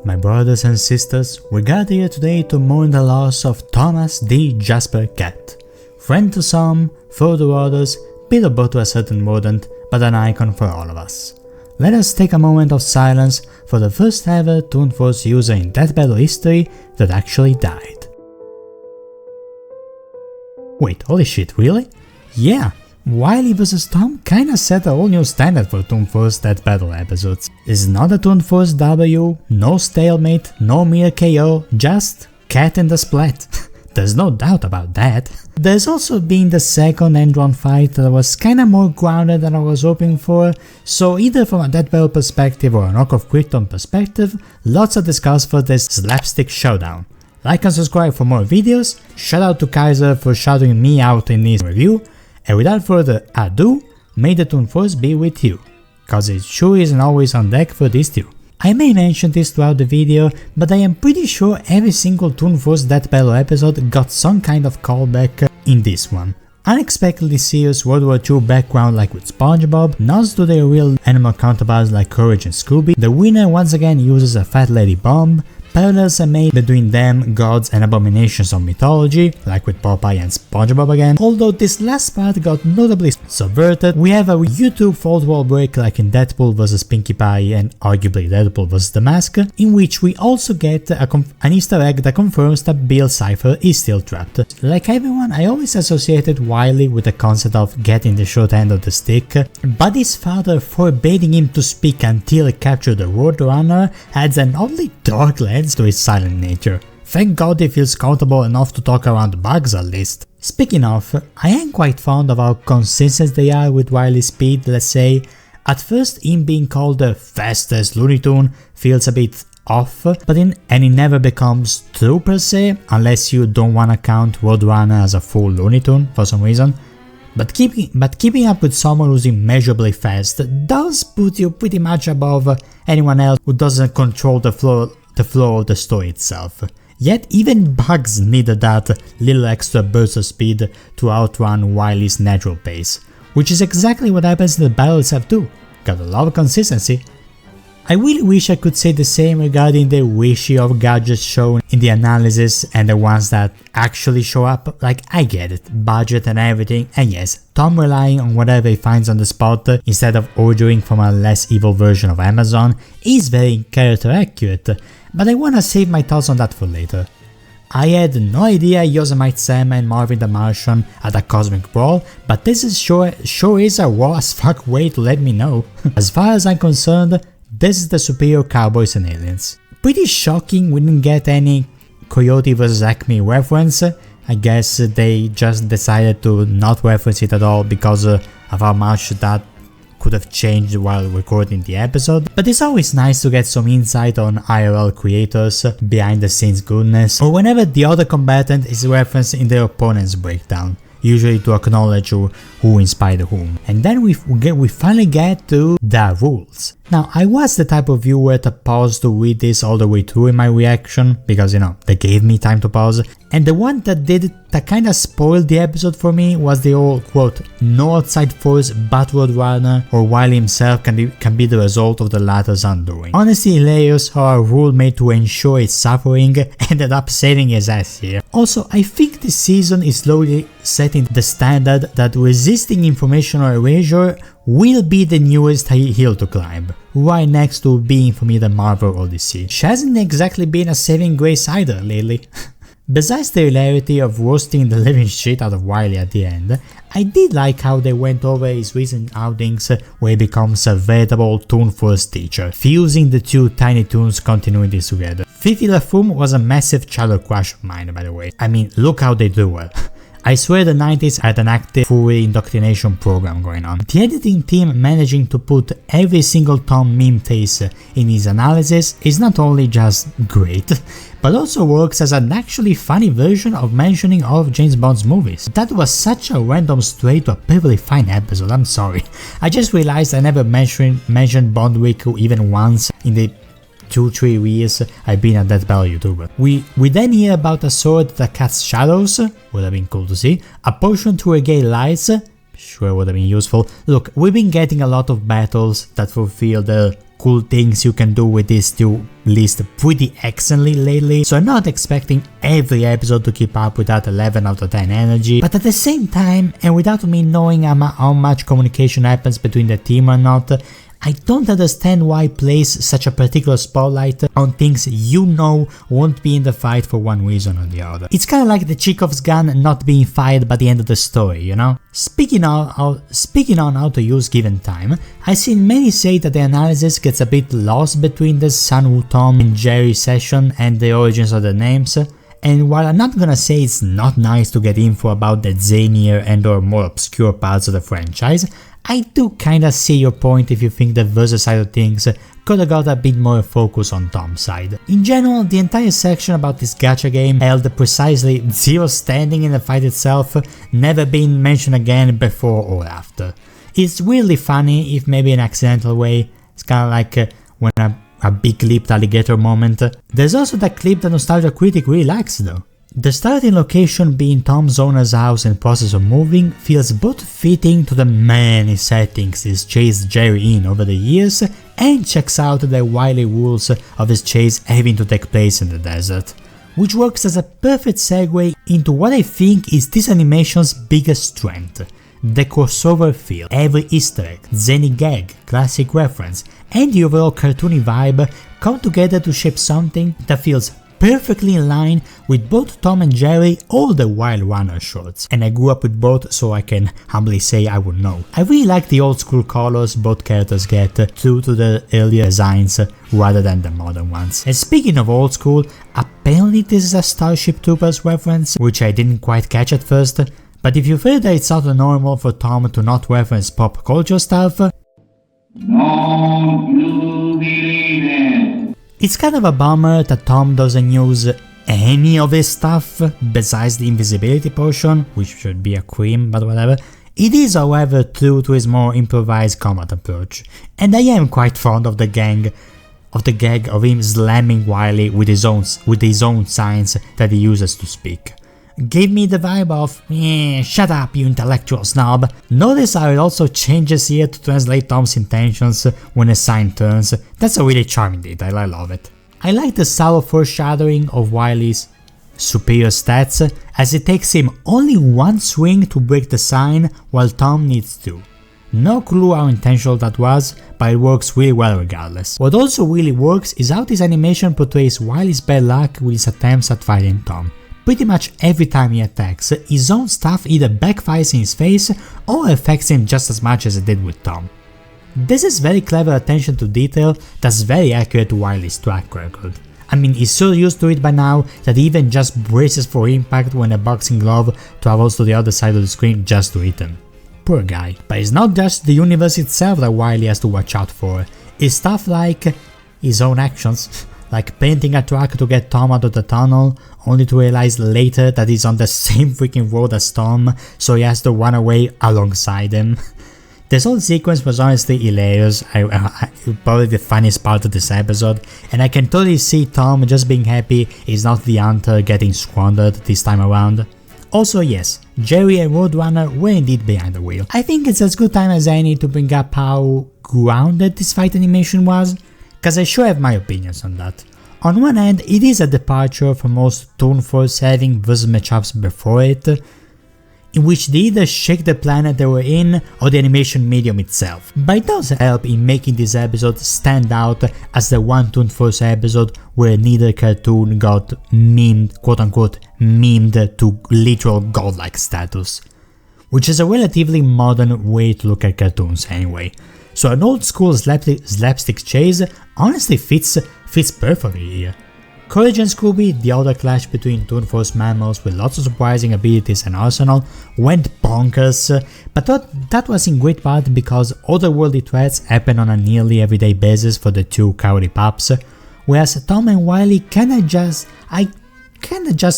My brothers and sisters, we gather here today to mourn the loss of Thomas D. Jasper Cat. Friend to some, foe to others, bitter both to a certain mordant, but an icon for all of us. Let us take a moment of silence for the first ever Toon Force user in Death Battle history that actually died. Wait, holy shit, really? Yeah, Wile E vs Tom kinda set a whole new standard for Toon Force Death Battle episodes. It's not a Toon Force W, no stalemate, no mere KO, just cat in the splat. There's no doubt about that. There's also been the second end-round fight that was kinda more grounded than I was hoping for, so either from a Death Battle perspective or a Knock of Krypton perspective, lots to discuss for this slapstick showdown. Like and subscribe for more videos, shout out to Kaiser for shouting me out in his review, and without further ado, may the Toon Force be with you, cause it sure isn't always on deck for this too. I may mention this throughout the video, but I am pretty sure every single Toon Force Death Battle episode got some kind of callback in this one. Unexpectedly serious World War II background like with SpongeBob, nods to their real animal counterparts like Courage and Scooby, the winner once again uses a fat lady bomb, parallels are made between them, gods and abominations of mythology, like with Popeye and SpongeBob again. Although this last part got notably subverted, we have a YouTube fourth wall break like in Deadpool vs Pinkie Pie and arguably Deadpool vs The Mask, in which we also get an easter egg that confirms that Bill Cipher is still trapped. Like everyone, I always associated Wile E with the concept of getting the short end of the stick, but his father forbidding him to speak until he captured the Roadrunner adds an oddly dark lens to his silent nature. Thank God he feels comfortable enough to talk around bugs at least. Speaking of, I am quite fond of how consistent they are with Wile E's speed, let's say. At first him being called the fastest Looney Tune feels a bit off, but it never becomes true per se, unless you don't wanna count Roadrunner as a full Looney Tune for some reason. But keeping up with someone who's immeasurably fast does put you pretty much above anyone else who doesn't control the flow of the story itself. Yet even bugs needed that little extra burst of speed to outrun Wile E's natural pace, which is exactly what happens in the battle itself too. Got a lot of consistency. I really wish I could say the same regarding the wishy of gadgets shown in the analysis and the ones that actually show up. Like, I get it, budget and everything, and yes, Tom relying on whatever he finds on the spot instead of ordering from a less evil version of Amazon is very character accurate, but I wanna save my thoughts on that for later. I had no idea Yosemite Sam and Marvin the Martian had a cosmic brawl, but this is sure is a raw as fuck way to let me know. As far as I'm concerned, this is the superior Cowboys and Aliens. Pretty shocking we didn't get any Coyote vs Acme reference. I guess they just decided to not reference it at all because of how much that could have changed while recording the episode. But it's always nice to get some insight on IRL creators, behind the scenes goodness, or whenever the other combatant is referenced in their opponent's breakdown, usually to acknowledge who inspired whom. And then we finally get to the rules. Now, I was the type of viewer to pause to read this all the way through in my reaction, because they gave me time to pause, and the one that kinda spoiled the episode for me was the old quote, "No outside force but Roadrunner or Wile himself can be the result of the latter's undoing." Honestly hilarious how a rule made to ensure his suffering ended up saving his ass here. Also, I think this season is slowly setting the standard that resisting information or erasure will be the newest hill to climb, right next to being for me the Marvel Odyssey. She hasn't exactly been a saving grace either lately. Besides the hilarity of roasting the living shit out of Wile E at the end, I did like how they went over his recent outings where he becomes a veritable Toon Force teacher, fusing the two Tiny Toons continuities together. Fifi LaFoom was a massive childhood crush of mine, by the way. I mean, look how they do her. I swear the 90s had an active full indoctrination program going on. The editing team managing to put every single Tom meme face in his analysis is not only just great, but also works as an actually funny version of mentioning all of James Bond's movies. That was such a random stray to a perfectly fine episode, I'm sorry. I just realized I never mentioned Bond Week even once in the 2-3 years I've been a Death Battle YouTuber. We then hear about a sword that casts shadows, would have been cool to see, a potion to regale lights, sure would have been useful. Look, we've been getting a lot of battles that fulfill the cool things you can do with these two lists pretty excellently lately, so I'm not expecting every episode to keep up with that 11 out of 10 energy, but at the same time, and without me knowing how much communication happens between the team or not, I don't understand why place such a particular spotlight on things you know won't be in the fight for one reason or the other. It's kinda like the Chekhov's gun not being fired by the end of the story, you know? Speaking on how to use given time, I've seen many say that the analysis gets a bit lost between the Sun Tom and Jerry session and the origins of the names. And while I'm not gonna say it's not nice to get info about the zanier and or more obscure parts of the franchise, I do kinda see your point if you think the versus side of things could've got a bit more focus on Tom's side. In general, the entire section about this gacha game held precisely 0 standing in the fight itself, never been mentioned again before or after. It's really funny, if maybe in an accidental way. It's kinda like when a big lipped alligator moment. There's also that clip that Nostalgia Critic really likes though. The starting location being Tom's owner's house in process of moving feels both fitting to the many settings he's chased Jerry in over the years and checks out the wily rules of his chase having to take place in the desert, which works as a perfect segue into what I think is this animation's biggest strength. The crossover feel, every easter egg, zany gag, classic reference, and the overall cartoony vibe come together to shape something that feels perfectly in line with both Tom and Jerry or the Wild Runner shorts, and I grew up with both so I can humbly say I would know. I really like the old school colors both characters get, true to the earlier designs rather than the modern ones. And speaking of old school, apparently this is a Starship Troopers reference, which I didn't quite catch at first, but if you feel that it's not normal for Tom to not reference pop culture stuff, don't you believe it? It's kind of a bummer that Tom doesn't use any of his stuff besides the invisibility potion, which should be a cream, but whatever. It is however true to his more improvised combat approach, and I am quite fond of the gag of him slamming Wile E with his own signs that he uses to speak. Gave me the vibe of, shut up you intellectual snob. Notice how it also changes here to translate Tom's intentions when a sign turns. That's a really charming detail, I love it. I like the subtle foreshadowing of Wile E's superior stats, as it takes him only one swing to break the sign while Tom needs 2. No clue how intentional that was, but it works really well regardless. What also really works is how this animation portrays Wile E's bad luck with his attempts at fighting Tom. Pretty much every time he attacks, his own stuff either backfires in his face or affects him just as much as it did with Tom. This is very clever attention to detail that's very accurate to Wile E's track record. I mean, he's so used to it by now that he even just braces for impact when a boxing glove travels to the other side of the screen just to hit him. Poor guy. But it's not just the universe itself that Wile E has to watch out for, it's stuff like his own actions. Like painting a truck to get Tom out of the tunnel, only to realize later that he's on the same freaking road as Tom, so he has to run away alongside him. This whole sequence was honestly hilarious, probably the funniest part of this episode, and I can totally see Tom just being happy he's not the hunter getting squandered this time around. Also yes, Jerry and Roadrunner were indeed behind the wheel. I think it's as good time as any to bring up how grounded this fight animation was, cause I sure have my opinions on that. On one hand, it is a departure from most Toon Force having versus matchups before it, in which they either shake the planet they were in or the animation medium itself, but it does help in making this episode stand out as the one Toon Force episode where neither cartoon got memed, quote unquote, memed to literal godlike status, which is a relatively modern way to look at cartoons anyway. So an old school slapstick chase honestly fits perfectly here. Courage and Scooby, the other clash between Toon Force mammals with lots of surprising abilities and arsenal, went bonkers, but that was in great part because otherworldly threats happen on a nearly everyday basis for the two cowardly pups, whereas Tom and Wile E kinda just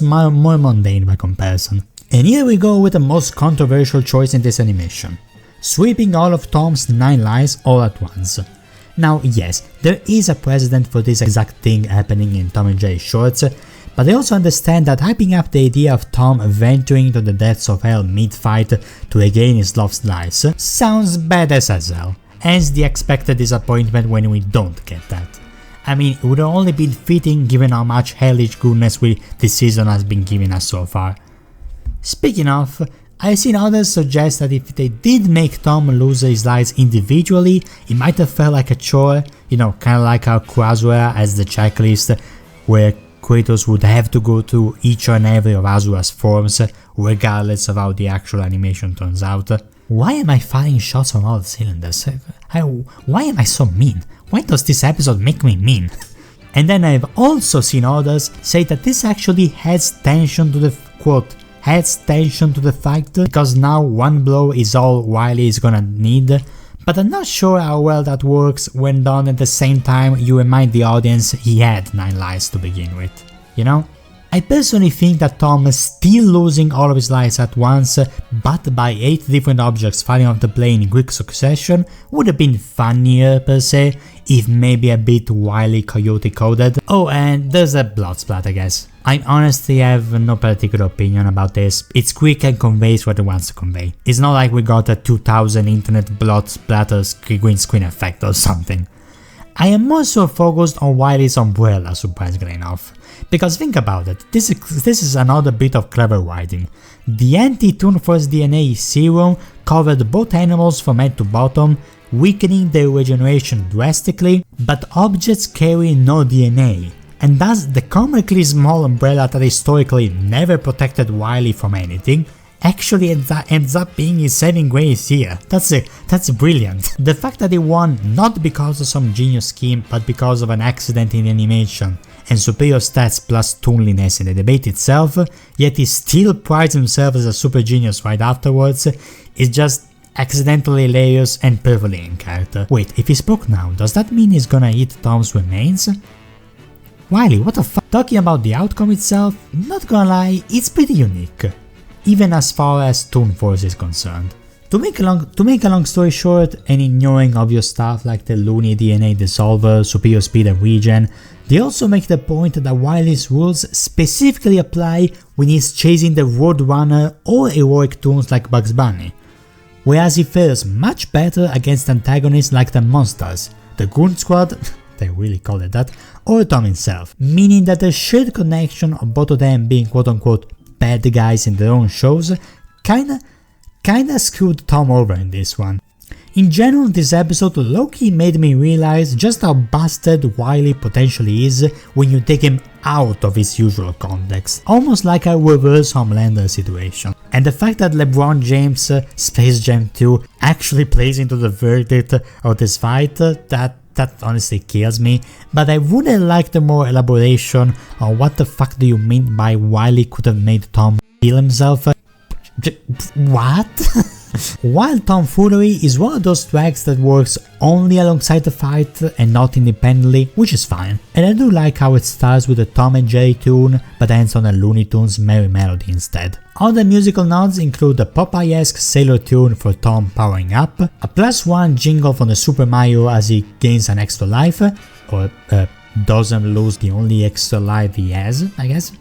more mundane by comparison. And here we go with the most controversial choice in this animation. Sweeping all of Tom's 9 lives all at once. Now yes, there is a precedent for this exact thing happening in Tom and Jerry shorts, but I also understand that hyping up the idea of Tom venturing to the depths of hell mid-fight to regain his lost lives sounds badass as hell, hence the expected disappointment when we don't get that. I mean, it would have only been fitting given how much hellish goodness this season has been giving us so far. Speaking of, I've seen others suggest that if they did make Tom lose his lives individually, it might have felt like a chore, kinda like how Krasua has the checklist where creators would have to go through each and every of Asura's forms, regardless of how the actual animation turns out. Why am I firing shots on all cylinders? Why am I so mean? Why does this episode make me mean? And then I've also seen others say that this actually adds tension to the fight, because now one blow is all Wile E is gonna need, but I'm not sure how well that works when done at the same time you remind the audience he had 9 lives to begin with, I personally think that Tom still losing all of his lives at once, but by 8 different objects falling off the plane in quick succession, would have been funnier per se, if maybe a bit Wile E Coyote coded. Oh, and there's a blood splat, I guess. I honestly have no particular opinion about this, it's quick and conveys what it wants to convey. It's not like we got a 2000 internet blood splatters green screen effect or something. I am more so focused on Wile E's umbrella, surprisingly enough. Because think about it, this is another bit of clever writing. The anti-Toon Force DNA serum covered both animals from head to bottom, weakening their regeneration drastically, but objects carry no DNA, and thus the comically small umbrella that historically never protected Wile E from anything actually ends up being his saving grace here. That's brilliant. The fact that he won not because of some genius scheme but because of an accident in animation and superior stats plus toonliness in the debate itself, yet he still prides himself as a super genius right afterwards, is just accidentally hilarious and perfectly in character. Wait, if he spoke now, does that mean he's gonna eat Tom's remains? Wile E, what the fuck? Talking about the outcome itself, not gonna lie, it's pretty unique, even as far as Toon Force is concerned. To make a long story short, and ignoring obvious stuff like the Looney DNA dissolver, superior speed and regen, they also make the point that Wile E's rules specifically apply when he's chasing the Roadrunner or heroic toons like Bugs Bunny, whereas he fares much better against antagonists like the Monsters, the Goon Squad, they really call it that, or Tom himself, meaning that the shared connection of both of them being quote-unquote bad guys in their own shows kinda screwed Tom over in this one. In general, this episode low-key made me realize just how busted Wile E potentially is when you take him out of his usual context, almost like a reverse Homelander situation. And the fact that LeBron James' Space Jam 2 actually plays into the verdict of this fight, that honestly kills me, but I would have liked more elaboration on what the fuck do you mean by Wile E could have made Tom kill himself. What? While tomfoolery is one of those tracks that works only alongside the fight and not independently, which is fine, and I do like how it starts with a Tom and Jerry tune but ends on a Looney Tunes Merry Melody instead. Other musical nods include a Popeye-esque Sailor tune for Tom powering up, a +1 jingle from the Super Mario as he gains an extra life, or doesn't lose the only extra life he has, I guess,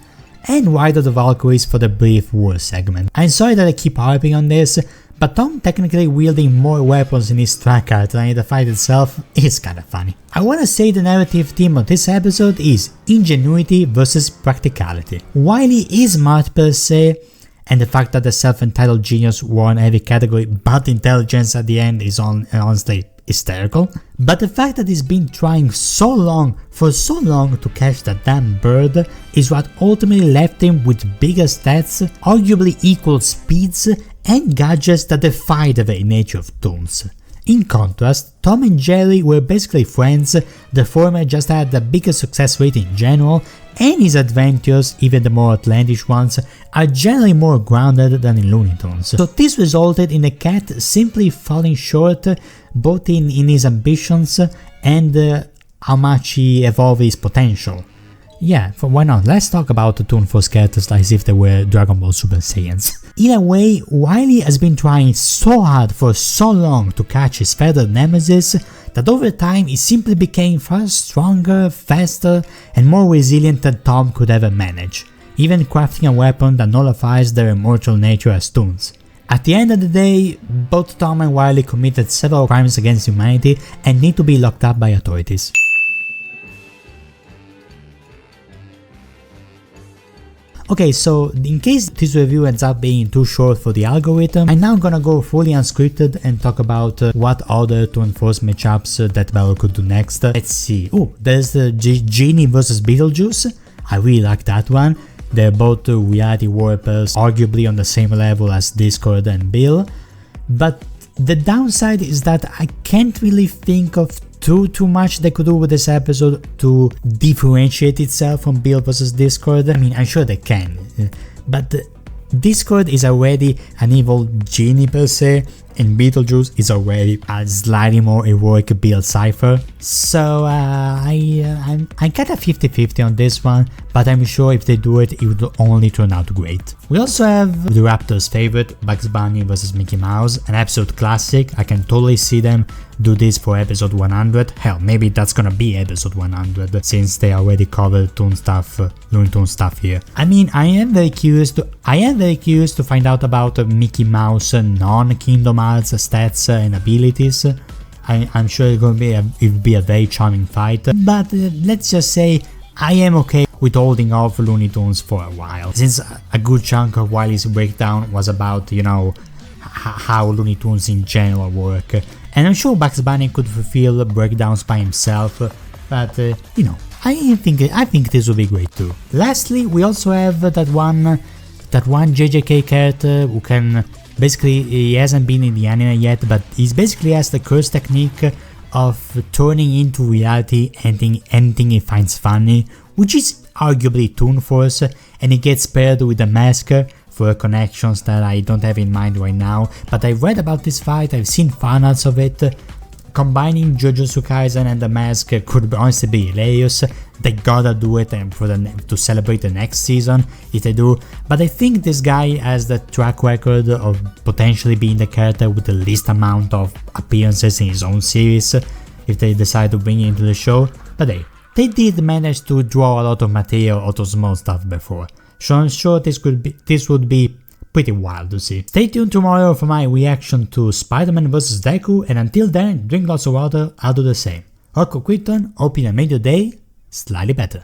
and Ride of the Valkyries for the brief war segment. I'm sorry that I keep harping on this, but Tom technically wielding more weapons in his track art than in the fight itself is kinda funny. I wanna say the narrative theme of this episode is ingenuity versus practicality. Wile E is smart per se, and the fact that the self-entitled genius won every category but intelligence at the end is honestly hysterical. But the fact that he's been trying for so long to catch that damn bird is what ultimately left him with bigger stats, arguably equal speeds, and gadgets that defy the very nature of toons. In contrast, Tom and Jerry were basically friends, the former just had the biggest success rate in general, and his adventures, even the more outlandish ones, are generally more grounded than in Looney Tunes. So this resulted in the cat simply falling short both in his ambitions and how much he evolved his potential. Yeah, why not? Let's talk about the Toon Force characters like as if they were Dragon Ball Super Saiyans. In a way, Wile E has been trying so hard for so long to catch his feathered nemesis that over time he simply became far stronger, faster, and more resilient than Tom could ever manage, even crafting a weapon that nullifies their immortal nature as toons. At the end of the day, both Tom and Wile E committed several crimes against humanity and need to be locked up by authorities. Okay, so in case this review ends up being too short for the algorithm, I'm now gonna go fully unscripted and talk about what other Toon Force matchups that Bello could do next. Let's see. Oh, there's the Genie vs Beetlejuice. I really like that one. They're both reality warpers, arguably on the same level as Discord and Bill. But the downside is that I can't really think of too much they could do with this episode to differentiate itself from Bill vs Discord. I mean, I'm sure they can, but Discord is already an evil genie per se, and Beetlejuice is already a slightly more heroic Bill cipher. So I'm kinda 50-50 on this one, but I'm sure if they do it, it would only turn out great. We also have the Raptors' favorite, Bugs Bunny vs Mickey Mouse, an absolute classic. I can totally see them do this for episode 100. Hell, maybe that's gonna be episode 100 since they already covered Toon stuff, Looney Tunes stuff here. I mean, I am very curious to find out about Mickey Mouse non-Kingdom Hearts stats and abilities. I'm sure it will be a very charming fight, but let's just say I am okay with holding off Looney Tunes for a while, since a good chunk of Wile E's breakdown was about, you know, how Looney Tunes in general work, and I'm sure Bugs Bunny could fulfill breakdowns by himself, but you know, I think this will be great too. Lastly, we also have that one JJK character who can basically, he hasn't been in the anime yet, but he basically has the curse technique of turning into reality anything he finds funny, which is arguably Toon Force, and it gets paired with a mask for connections that I don't have in mind right now, but I've read about this fight, I've seen fanarts of it. Combining Jujutsu Kaisen and the mask could honestly be hilarious. They gotta do it to celebrate the next season if they do, but I think this guy has the track record of potentially being the character with the least amount of appearances in his own series if they decide to bring him into the show, but hey, they did manage to draw a lot of material out of small stuff before, so I'm sure this would be pretty wild to see. Stay tuned tomorrow for my reaction to Spider-Man vs Deku, and until then, drink lots of water, I'll do the same. Orko Quitton, hope you made your day slightly better.